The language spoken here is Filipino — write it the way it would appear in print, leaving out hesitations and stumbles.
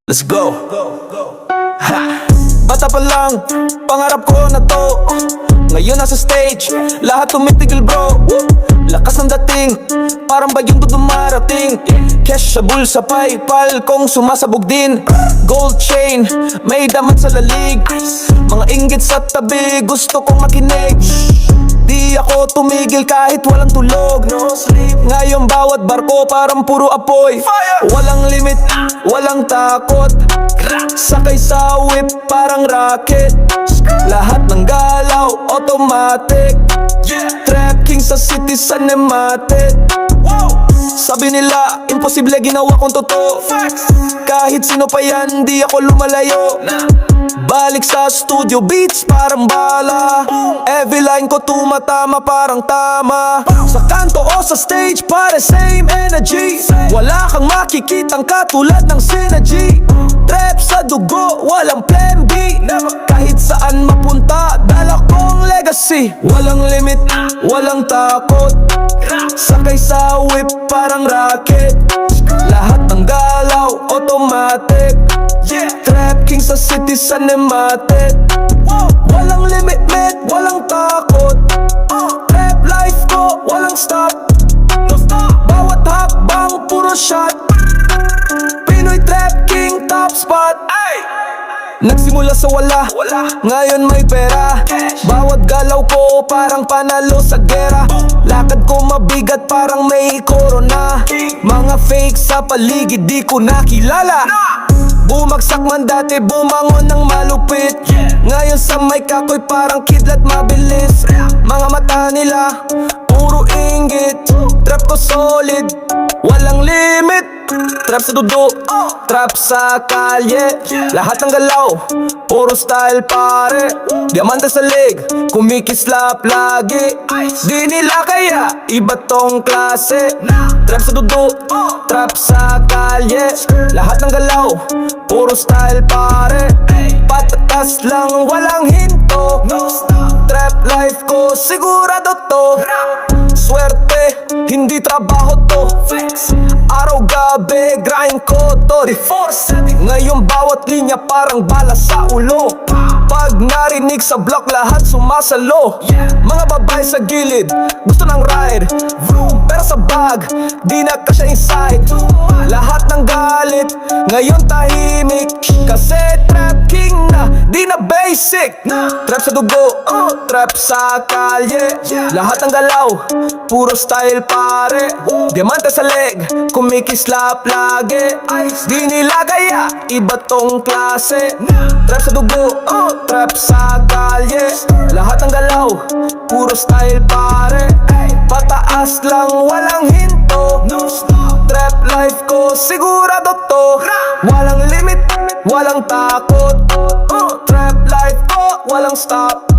Let's go. Ha! Bata pa lang, pangarap ko na to. Ngayon nasa stage, lahat tumitigil bro. Lakas ng dating, parang bagyong dumarating. Cash sa bulsa, PayPal kung sumasabog din. Gold chain, may damat sa lalig. Mga inggit sa tabi, gusto kong makinig. Di ako tumigil kahit walang tulog. No sleep. Ngayon bawat barko parang puro apoy. Walang limit, walang takot. Sakay sa whip parang rocket. Lahat ng galaw automatic. Trap king sa city cinematic. Sabi nila imposible, ginawa kong totoo. Kahit sino pa yan, di ako lumalayo. Balik sa studio beats parang bala. Every line ko tumatama parang tama. Sa kanto o sa stage pare same energy. Wala kang makikitang katulad ng synergy. Trap sa dugo, walang plan B. Kahit saan mapunta, dala kong legacy. Walang limit, walang takot. Sakay sa whip parang rocket. Lahat ng galaw automatic. Trap king sa city cinematic. Walang limit, man, walang takot. Trap life ko, walang stop. Bawat hakbang, puro shot. Pinoy trap king, top spot. Nagsimula sa wala, ngayon may pera. Bawat galaw ko parang panalo sa gera. Lakad ko mabigat parang may corona. Mga fake sa paligid di ko nakilala. Bumagsak man dati, bumangon ng malupit. Ngayon sa mic ako'y parang kidlat mabilis. Mga mata nila, puro inggit. Trap ko solid, walang limit. Trap sa dudo, trap sa kalye. Lahat ng galaw, puro style pare. Diamante sa leg, kumikislap lagi. Di nila kaya, iba tong klase. Trap sa dudo, trap sa kalye. Lahat ng galaw, puro style pare. Patatas lang, walang hinto. Trap life ko, sigurado to. Swerte, hindi trabaho to. Araw gabi, grind ko 24/7. Ngayon bawat linya parang bala sa ulo. Pag narinig sa block lahat sumasalo. Mga babae sa gilid, gusto ng ride. Pero sa bag, di na kasya inside. Lahat ng galit, ngayon tahimik. Kasi trap king na, di na basic. Trap sa dugo, trap sa kalye. Lahat ng galaw, puro style pare. Diamante sa leg, kumikislap lagi. Di nila kaya, iba tong klase. Trap sa dugo, trap sa kalye. Lahat ng galaw, puro style pare. Pataas lang, walang hinto. Trap life ko, sigurado to. Walang limit, walang takot. Trap life ko, walang stop.